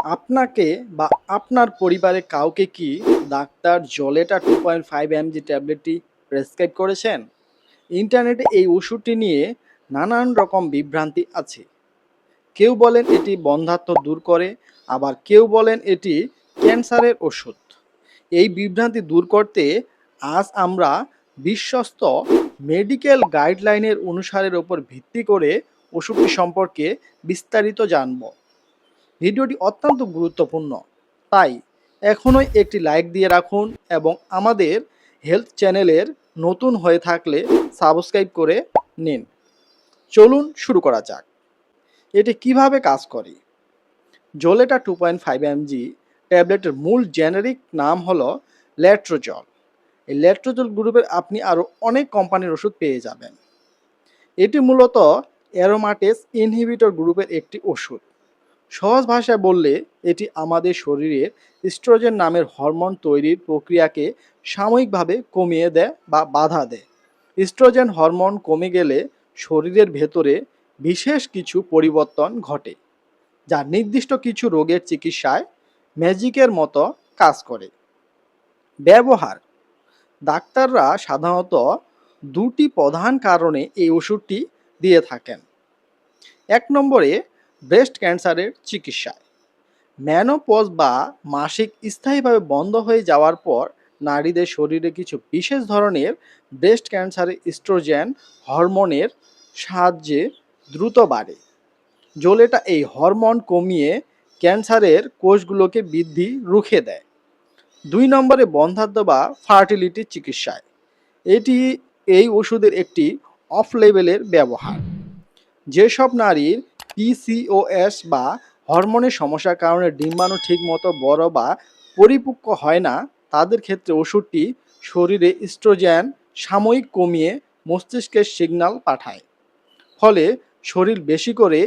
আপনাকে বা আপনার পরিবারের কাউকে কি ডাক্তার জলেটা 2.5 mg ট্যাবলেটটি প্রেসক্রাইব করেছেন? ইন্টারনেটে এই ওষুধটি নিয়ে নানান রকম বিভ্রান্তি আছে। কেউ বলেন এটি বন্ধ্যাত্ব দূর করে, আবার কেউ বলেন এটি ক্যান্সারের ওষুধ। এই বিভ্রান্তি দূর করতে আজ আমরা বিশ্বস্ত মেডিকেল গাইডলাইনের অনুসারের উপর ভিত্তি করে ওষুধটি সম্পর্কে বিস্তারিত জানব। ভিডিওটি অত্যন্ত গুরুত্বপূর্ণ, তাই এখনই একটি লাইক দিয়ে রাখুন এবং আমাদের হেলথ চ্যানেলের নতুন হয়ে থাকলে সাবস্ক্রাইব করে নিন। চলুন শুরু করা যাক। এটি কিভাবে কাজ করে? জোলেটা 2.5 mg ট্যাবলেটের মূল জেনেরিক নাম হলো লেট্রোজল। এই লেট্রোজল গ্রুপের আপনি আরও অনেক কোম্পানির ওষুধ পেয়ে যাবেন। এটি মূলত অ্যারোমাটেজ ইনহিবিটর গ্রুপের একটি ওষুধ। সহজ ভাষায় বললে এটি আমাদের শরীরের ইস্ট্রোজেন নামের হরমোন তৈরির প্রক্রিয়াকে সাময়িকভাবে কমিয়ে দেয় বা বাধা দেয়। ইস্ট্রোজেন হরমোন কমে গেলে শরীরের ভেতরে বিশেষ কিছু পরিবর্তন ঘটে, যা নির্দিষ্ট কিছু রোগের চিকিৎসায় ম্যাজিকের মতো কাজ করে। ব্যবহার: ডাক্তাররা সাধারণত দুটি প্রধান কারণে এই ওষুধটি দিয়ে থাকেন। 1 নম্বরে ব্রেস্ট ক্যান্সারের চিকিৎসায়। মেনোপজ বা মাসিক স্থায়ীভাবে বন্ধ হয়ে যাওয়ার পর নারীদের শরীরে কিছু বিশেষ ধরনের ব্রেস্ট ক্যান্সারে ইস্ট্রোজেন হরমোনের সাহায্যে দ্রুত বাড়ে। জোলেটা এই হরমোন কমিয়ে ক্যান্সারের কোষগুলোকে বৃদ্ধি রুখে দেয়। 2 নম্বরে বন্ধ্যাত্ব বা ফার্টিলিটি চিকিৎসায়। এটি এই ওষুধের একটি অফ লেভেলের ব্যবহার। যেসব নারীর পিসিওএস বা হরমোনের সমস্যার কারণে ডিম্বাণু ঠিকমতো বড় বা পরিপক্ক হয় না, তাদের ক্ষেত্রে ওষুধটি শরীরে ইস্ট্রোজেন সাময়িক কমিয়ে মস্তিষ্কে সিগন্যাল পাঠায়। ফলে শরীর বেশি করে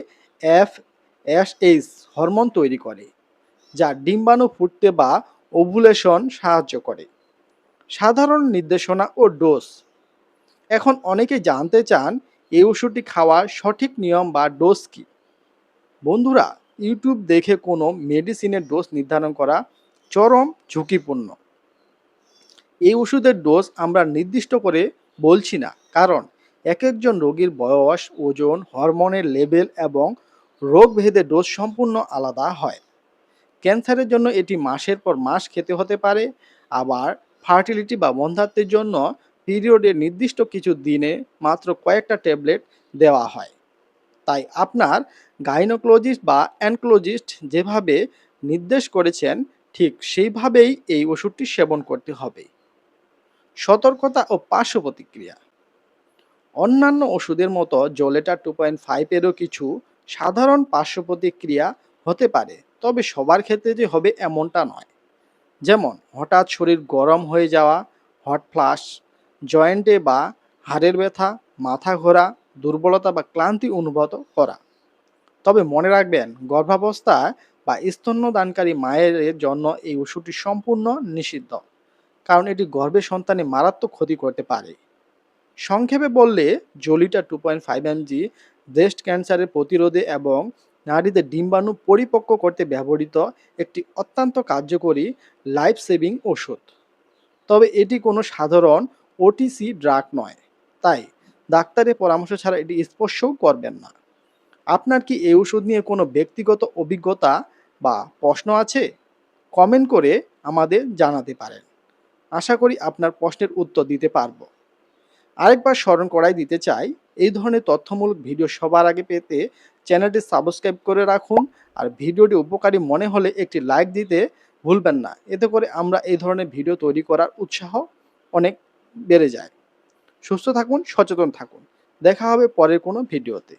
এফএসএইচ হরমোন তৈরি করে, যা ডিম্বাণু ফুটতে বা ওভুলেশন সাহায্য করে। সাধারণ নির্দেশনা ও ডোজ: এখন অনেকে জানতে চান এই ওষুধটি খাওয়ার সঠিক নিয়ম বা ডোজ কী। বন্ধুরা, ইউটিউব দেখে কোনো মেডিসিনের ডোজ নির্ধারণ করা চরম ঝুঁকিপূর্ণ। এই ওষুধের ডোজ আমরা নির্দিষ্ট করে বলছি না, কারণ এক একজন রোগীর বয়স, ওজন, হরমোনের লেভেল এবং রোগভেদে ডোজ সম্পূর্ণ আলাদা হয়। ক্যান্সারের জন্য এটি মাসের পর মাস খেতে হতে পারে, আবার ফার্টিলিটি বা বন্ধ্যাত্বের জন্য পিরিয়ডের নির্দিষ্ট কিছু দিনে মাত্র কয়েকটা ট্যাবলেট দেওয়া হয়। তাই আপনার গাইনোকোলজিস্ট বা অ্যানকোলজিস্ট যেভাবে নির্দেশ করেছেন ঠিক সেইভাবেই এই ওষুধটি সেবন করতে হবে। সতর্কতা ও পার্শ্ব প্রতিক্রিয়া: অন্যান্য ওষুধের মতো জোলেটা 2.5 এরও কিছু সাধারণ পার্শ্ব প্রতিক্রিয়া হতে পারে, তবে সবার ক্ষেত্রে যে হবে এমনটা নয়। যেমন হঠাৎ শরীর গরম হয়ে যাওয়া, হট ফ্লাশ, জয়েন্টে বা হাড়ের ব্যথা, মাথা ঘোরা, দুর্বলতা বা ক্লান্তি অনুভব করা। তবে মনে রাখবেন, গর্ভাবস্থায় বা স্তন্যদানকারী মায়ের জন্য এই ওষুধটি সম্পূর্ণ নিষিদ্ধ, কারণ এটি গর্ভে সন্তানে মারাত্মক ক্ষতি করতে পারে। সংক্ষেপে বললে, জোলিটা 2.5 mg ব্রেস্ট ক্যান্সারের প্রতিরোধে এবং নারীদের ডিম্বাণু পরিপক্ক করতে ব্যবহৃত একটি অত্যন্ত কার্যকরী লাইফ সেভিং ওষুধ। তবে এটি কোনো সাধারণ ওটিসি ড্রাগ নয়, তাই ডাক্তারের পরামর্শ ছাড়া এটি স্পর্শও করবেন না। আপনার কি এই ওষুধ নিয়ে কোনো ব্যক্তিগত অভিজ্ঞতা বা প্রশ্ন আছে? কমেন্ট করে আমাদের জানাতে পারেন। আশা করি আপনার প্রশ্নের উত্তর দিতে পারবো। আরেকবার স্মরণ করাই দিতে চাই, এই ধরনের তথ্যমূলক ভিডিও সবার আগে পেতে চ্যানেলটি সাবস্ক্রাইব করে রাখুন, আর ভিডিওটি উপকারী মনে হলে একটি লাইক দিতে ভুলবেন না। এতে করে আমরা এই ধরনের ভিডিও তৈরি করার উৎসাহ অনেক বেড়ে যায়। সুস্থ থাকুন, সচেতন থাকুন। দেখা হবে পরের কোনো ভিডিওতে।